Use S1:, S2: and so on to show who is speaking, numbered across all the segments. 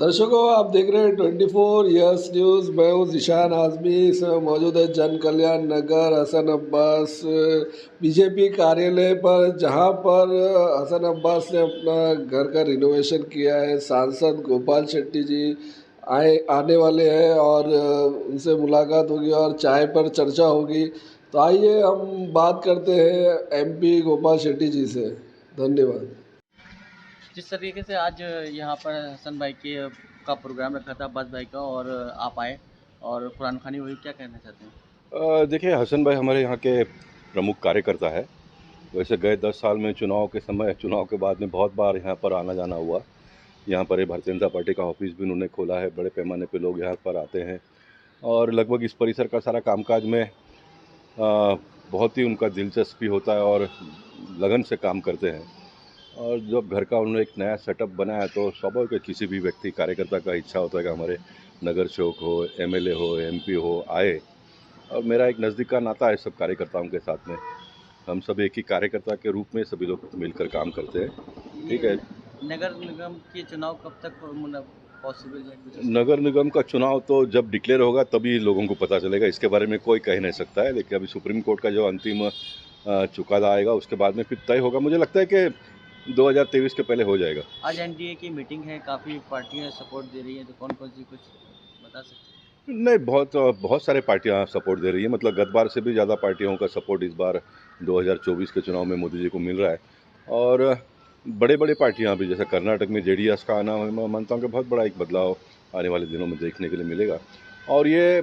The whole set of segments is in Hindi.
S1: दर्शकों, आप देख रहे हैं 24 न्यूज़। मैं हूँ ज़ीशान आज़मी। इस समय मौजूद है जन कल्याण नगर हसन अब्बास बीजेपी कार्यालय पर, जहाँ पर हसन अब्बास ने अपना घर का रिनोवेशन किया है। सांसद गोपाल शेट्टी जी आने वाले हैं और उनसे मुलाकात होगी और चाय पर चर्चा होगी। तो आइए हम बात करते हैं एमपी गोपाल शेट्टी जी से। धन्यवाद।
S2: जिस तरीके से आज यहाँ पर हसन भाई के का प्रोग्राम रखा था, अब्बास भाई का, और आप आए और कुरान खानी हुई, क्या कहना चाहते हैं?
S3: देखिए, हसन भाई हमारे यहाँ के प्रमुख कार्यकर्ता है। वैसे गए 10 साल में चुनाव के समय, चुनाव के बाद में बहुत बार यहाँ पर आना जाना हुआ। यहाँ पर भारतीय जनता पार्टी का ऑफिस भी उन्होंने खोला है। बड़े पैमाने पे लोग यहाँ पर आते हैं और लगभग इस परिसर का सारा कामकाज में बहुत ही उनका दिलचस्पी होता है और लगन से काम करते हैं। और जब घर का उन्होंने एक नया सेटअप बनाया तो स्वाभाविक है किसी भी व्यक्ति कार्यकर्ता का इच्छा होता है कि हमारे नगर सेवक हो, एमएलए हो, एमपी हो, आए। और मेरा एक नज़दीक का नाता है सब कार्यकर्ताओं के साथ में। हम सब एक ही कार्यकर्ता के रूप में सभी लोग मिलकर काम करते हैं। ठीक है।
S2: नगर निगम के चुनाव कब तक पॉसिबल है?
S3: नगर निगम का चुनाव तो जब डिक्लेयर होगा तभी लोगों को पता चलेगा। इसके बारे में कोई कह नहीं सकता है, लेकिन अभी सुप्रीम कोर्ट का जो अंतिम चुकादा आएगा उसके बाद में फिर तय होगा। मुझे लगता है कि 2023 के पहले हो जाएगा।
S2: आज एनडीए की मीटिंग है, काफ़ी पार्टियां सपोर्ट दे रही हैं, तो कौन कौन सी कुछ बता सकते हैं?
S3: नहीं, बहुत सारे पार्टियां सपोर्ट दे रही हैं। मतलब गत बार से भी ज़्यादा पार्टियों का सपोर्ट इस बार 2024 के चुनाव में मोदी जी को मिल रहा है। और बड़े बड़े पार्टियां भी, जैसे कर्नाटक में जेडीएस का आना, मैं मानता हूँ कि बहुत बड़ा एक बदलाव आने वाले दिनों में देखने के लिए मिलेगा। और ये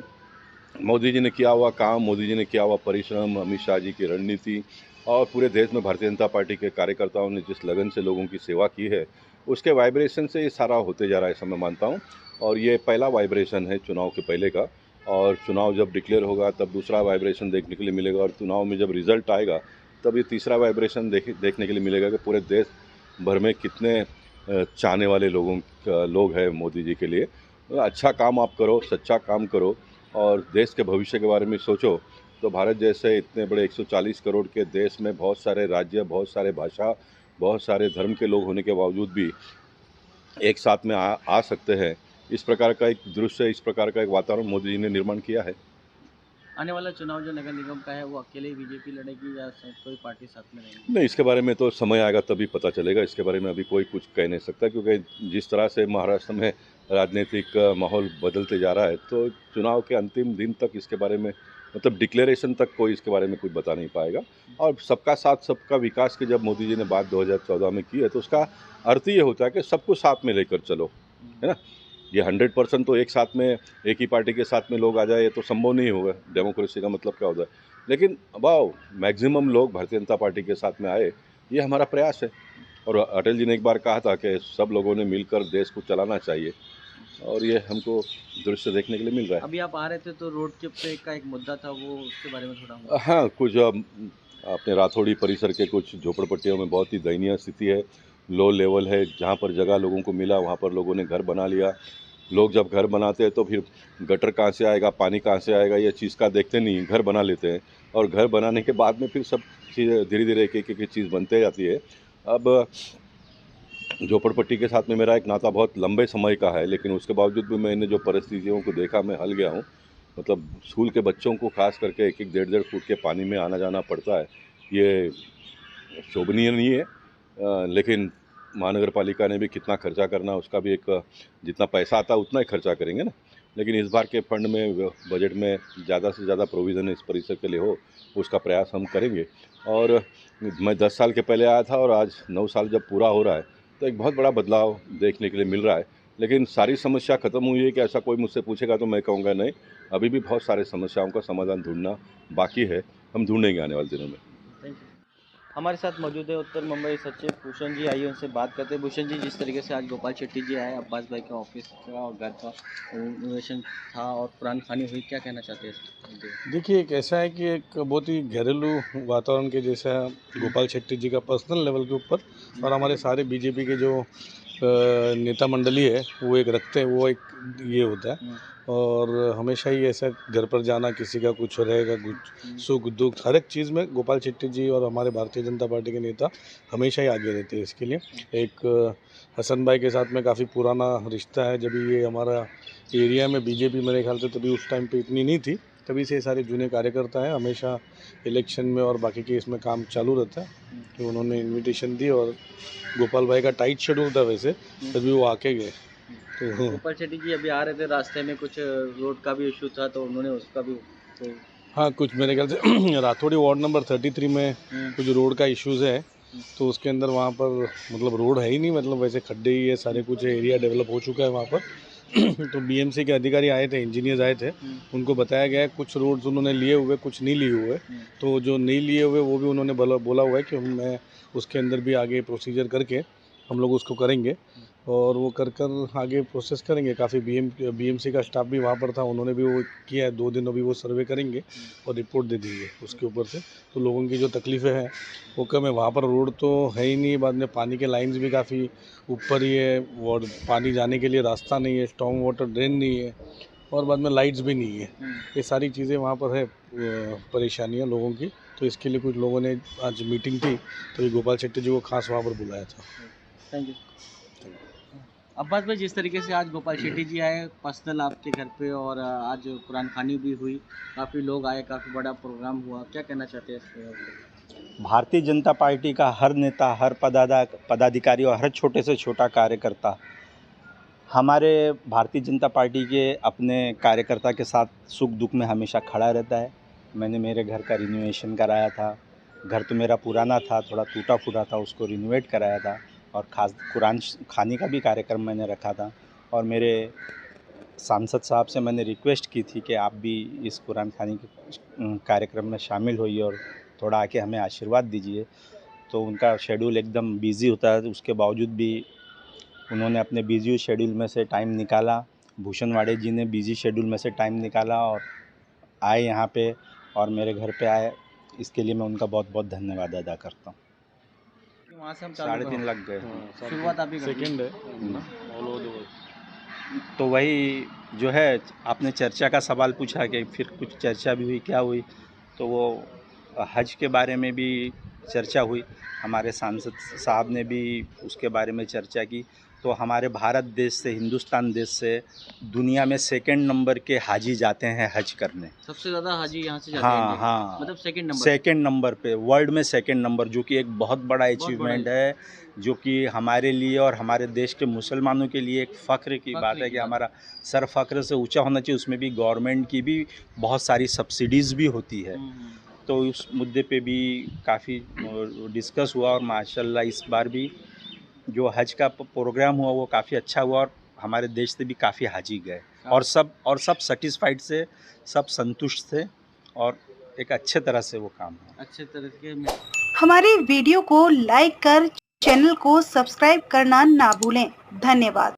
S3: मोदी जी ने किया हुआ काम, मोदी जी ने किया हुआ परिश्रम, अमित शाह जी की रणनीति और पूरे देश में भारतीय जनता पार्टी के कार्यकर्ताओं ने जिस लगन से लोगों की सेवा की है, उसके वाइब्रेशन से ये सारा होते जा रहा है, ऐसा मैं मानता हूँ। और ये पहला वाइब्रेशन है चुनाव के पहले का, और चुनाव जब डिक्लेयर होगा तब दूसरा वाइब्रेशन देखने के लिए मिलेगा, और चुनाव में जब रिजल्ट आएगा तब ये तीसरा वाइब्रेशन देखने के लिए मिलेगा कि पूरे देश भर में कितने चाहने वाले लोग हैं मोदी जी के लिए। अच्छा काम आप करो, सच्चा काम करो और देश के भविष्य के बारे में सोचो, तो भारत जैसे इतने बड़े 140 करोड़ के देश में बहुत सारे राज्य, बहुत सारे भाषा, बहुत सारे धर्म के लोग होने के बावजूद भी एक साथ में आ सकते हैं। इस प्रकार का एक दृश्य, इस प्रकार का एक वातावरण मोदी जी ने निर्माण किया है।
S2: आने वाला चुनाव जो नगर निगम का है, वो अकेले बीजेपी लड़ेगी या कोई पार्टी साथ में रहेगी?
S3: नहीं, इसके बारे में तो समय आएगा तभी पता चलेगा। इसके बारे में अभी कोई कुछ कह नहीं सकता, क्योंकि जिस तरह से महाराष्ट्र में राजनीतिक माहौल बदलते जा रहा है, तो चुनाव के अंतिम दिन तक इसके बारे में, मतलब डिक्लेरेशन तक कोई इसके बारे में कुछ बता नहीं पाएगा। और सबका साथ सबका विकास की जब मोदी जी ने बात 2014 में की है, तो उसका अर्थ ये होता है कि सबको साथ में लेकर चलो, है ना। ये 100% तो एक साथ में एक ही पार्टी के साथ में लोग आ जाए, ये तो संभव नहीं होगा। डेमोक्रेसी का मतलब क्या होता है। लेकिन वाह, मैक्सिमम लोग भारतीय जनता पार्टी के साथ में आए, ये हमारा प्रयास है। और अटल जी ने एक बार कहा था कि सब लोगों ने मिलकर देश को चलाना चाहिए, और ये हमको दृश्य देखने के लिए मिल रहा है।
S2: अभी आप आ रहे थे तो रोड के पे का एक मुद्दा था, वो उसके बारे में थोड़ा
S3: हाँ, कुछ अपने राथोड़ी परिसर के कुछ झोपड़पट्टियों में बहुत ही दयनीय स्थिति है। लो लेवल है, जहाँ पर जगह लोगों को मिला वहाँ पर लोगों ने घर बना लिया। लोग जब घर बनाते हैं तो फिर गटर कहाँ से आएगा, पानी कहाँ से आएगा, ये चीज़ का देखते नहीं, घर बना लेते हैं। और घर बनाने के बाद में फिर सब चीज़ें धीरे धीरे एक एक चीज़ बनते जाती है। अब झोपड़पट्टी के साथ में मेरा एक नाता बहुत लंबे समय का है, लेकिन उसके बावजूद भी मैंने जो परिस्थितियों को देखा, मैं हल गया हूँ। मतलब स्कूल के बच्चों को खास करके 1-1, 1.5-1.5 फुट के पानी में आना जाना पड़ता है। ये शोभनीय नहीं है। लेकिन महानगर पालिका ने भी कितना खर्चा करना, उसका भी एक, जितना पैसा आता है उतना ही खर्चा करेंगे ना। लेकिन इस बार के फंड में, बजट में ज़्यादा से ज़्यादा प्रोविज़न इस परिसर के लिए हो, उसका प्रयास हम करेंगे। और मैं 10 साल के पहले आया था और आज 9 साल जब पूरा हो रहा है, तो एक बहुत बड़ा बदलाव देखने के लिए मिल रहा है। लेकिन सारी समस्या ख़त्म हुई है कि ऐसा कोई मुझसे पूछेगा तो मैं कहूँगा नहीं, अभी भी बहुत सारे समस्याओं का समाधान ढूँढना बाकी है। हम ढूँढेंगे आने वाले दिनों में।
S2: Thank you. हमारे साथ मौजूद है उत्तर मुंबई सचिव भूषण जी, आइए उनसे बात करते हैं। भूषण जी, जिस तरीके से आज गोपाल शेट्टी जी आए, अब्बास भाई का ऑफिस का और घर का इनोवेशन था और कुरान खानी हुई, क्या कहना चाहते हैं?
S4: देखिए, एक ऐसा है कि एक बहुत ही घरेलू वातावरण के जैसा गोपाल शेट्टी जी का पर्सनल लेवल के ऊपर और हमारे सारे बीजेपी के जो नेता मंडली है वो एक रखते हैं, वो एक ये होता है। और हमेशा ही ऐसा घर पर जाना, किसी का कुछ रहेगा, कुछ सुख दुख हर एक चीज़ में गोपाल शेट्टी जी और हमारे भारतीय जनता पार्टी के नेता हमेशा ही आगे रहते हैं इसके लिए। एक हसन भाई के साथ में काफ़ी पुराना रिश्ता है। जब ये हमारा एरिया में बीजेपी मेरे ख्याल से तभी उस टाइम पे इतनी नहीं थी, तभी से सारे जूने कार्यकर्ता हैं, हमेशा इलेक्शन में और बाकी के इसमें काम चालू रहता है। तो उन्होंने इनविटेशन दी और गोपाल भाई का टाइट शेड्यूल था वैसे, तभी वो आके गए। तो
S2: गोपाल शेट्टी जी अभी आ रहे थे, रास्ते में कुछ रोड का भी इशू था तो उन्होंने उसका भी तो
S4: हाँ, कुछ मेरे ख्याल से राथोड़ी वार्ड नंबर 33 में कुछ रोड का इश्यूज़ है, तो उसके अंदर वहाँ पर मतलब रोड है ही नहीं, मतलब वैसे खड्डे ही है सारे, कुछ एरिया डेवलप हो चुका है वहाँ पर। तो बीएमसी के अधिकारी आए थे, इंजीनियर्स आए थे, उनको बताया गया है कुछ रोड्स उन्होंने लिए हुए, कुछ नहीं लिए हुए। तो जो नहीं लिए हुए वो भी उन्होंने बोला हुआ है कि मैं उसके अंदर भी आगे प्रोसीजर करके हम लोग उसको करेंगे और वो कर आगे प्रोसेस करेंगे। काफ़ी बीएमसी का स्टाफ भी वहाँ पर था, उन्होंने भी वो किया है। 2 दिन अभी वो सर्वे करेंगे और रिपोर्ट दे देंगे उसके ऊपर से। तो लोगों की जो तकलीफ़ें हैं वो कम है। वहाँ पर रोड तो है ही नहीं, बाद में पानी के लाइन्स भी काफ़ी ऊपर ही है और पानी जाने के लिए रास्ता नहीं है, स्टॉर्म वाटर ड्रेन नहीं है और बाद में लाइट्स भी नहीं है। ये सारी चीज़ें वहाँ पर है परेशानियाँ लोगों की। तो इसके लिए कुछ लोगों ने आज मीटिंग थी, तो ये गोपाल शेट्टी जी को खास वहाँ पर बुलाया था।
S2: Thank you. अब्बास भाई, जिस तरीके से आज गोपाल शेट्टी जी आए पर्सनल आपके घर पे और आज कुरान खानी भी हुई, काफ़ी लोग आए, काफ़ी बड़ा प्रोग्राम हुआ, क्या कहना चाहते हैं इसके?
S5: भारतीय जनता पार्टी का हर नेता, हर पदाधिकारी और हर छोटे से छोटा कार्यकर्ता हमारे भारतीय जनता पार्टी के अपने कार्यकर्ता के साथ सुख दुख में हमेशा खड़ा रहता है। मैंने मेरे घर का रिनोवेशन कराया था। घर तो मेरा पुराना था, थोड़ा टूटा फूटा था, उसको रिनोवेट कराया था और ख़ास कुरान खानी का भी कार्यक्रम मैंने रखा था। और मेरे सांसद साहब से मैंने रिक्वेस्ट की थी कि आप भी इस कुरान खानी के कार्यक्रम में शामिल होइए और थोड़ा आके हमें आशीर्वाद दीजिए। तो उनका शेड्यूल एकदम बिज़ी होता है, उसके बावजूद भी उन्होंने अपने बिज़ी शेड्यूल में से टाइम निकाला। भूषण वाड़े जी ने बिज़ी शेड्यूल में से टाइम निकाला और आए यहाँ पे और मेरे घर पे आए। इसके लिए मैं उनका बहुत बहुत धन्यवाद अदा करता हूँ।
S2: वहाँ से हम
S5: 3.5 लाख गए।
S2: शुरुआत आप ही कर
S4: सेकेंड है ऑल ओवर द वर्ल्ड।
S5: तो वही जो है, आपने चर्चा का सवाल पूछा कि फिर कुछ चर्चा भी हुई, क्या हुई, तो वो हज के बारे में भी चर्चा हुई। हमारे सांसद साहब ने भी उसके बारे में चर्चा की। तो हमारे भारत देश से, हिंदुस्तान देश से दुनिया में 2nd नंबर के हाजी जाते हैं हज करने।
S2: सबसे ज़्यादा हाजी यहाँ से जाते हैं
S5: हाँ
S2: इंडिया?
S5: हाँ,
S2: मतलब सेकंड नंबर?
S5: 2nd नंबर पे, वर्ल्ड में 2nd नंबर, जो कि एक बहुत बड़ा अचीवमेंट है, जो कि हमारे लिए और हमारे देश के मुसलमानों के लिए एक फ़ख्र की बात है कि हमारा सर फ़ख्र से ऊंचा होना चाहिए। उसमें भी गवर्नमेंट की भी बहुत सारी सब्सिडीज़ भी होती है। तो उस मुद्दे पे भी काफ़ी डिस्कस हुआ और माशाल्लाह इस बार भी जो हज का प्रोग्राम हुआ वो काफ़ी अच्छा हुआ और हमारे देश से भी काफ़ी हाजी गए और सब सेटिस्फाइड से, सब संतुष्ट थे और एक अच्छे तरह से वो काम हुआ।
S2: अच्छे तरीके में
S6: हमारे वीडियो को लाइक कर चैनल को सब्सक्राइब करना ना भूलें। धन्यवाद।